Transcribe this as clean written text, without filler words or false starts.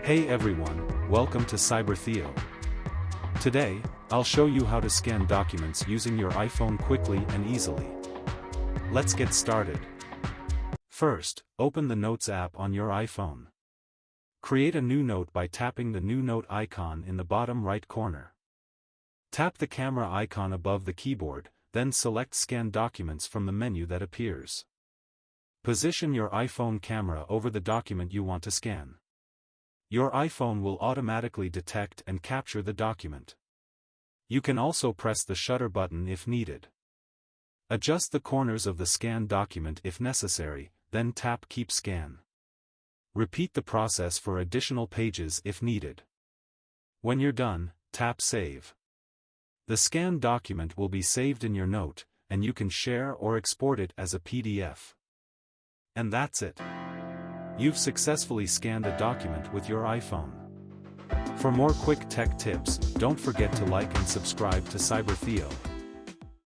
Hey everyone, welcome to Cyber-Theo. Today, I'll show you how to scan documents using your iPhone quickly and easily. Let's get started. First, open the Notes app on your iPhone. Create a new note by tapping the New Note icon in the bottom right corner. Tap the camera icon above the keyboard, then select Scan Documents from the menu that appears. Position your iPhone camera over the document you want to scan. Your iPhone will automatically detect and capture the document. You can also press the shutter button if needed. Adjust the corners of the scanned document if necessary, then tap Keep Scan. Repeat the process for additional pages if needed. When you're done, tap Save. The scanned document will be saved in your note, and you can share or export it as a PDF. And that's it. You've successfully scanned a document with your iPhone. For more quick tech tips, don't forget to like and subscribe to Cyber-Theo.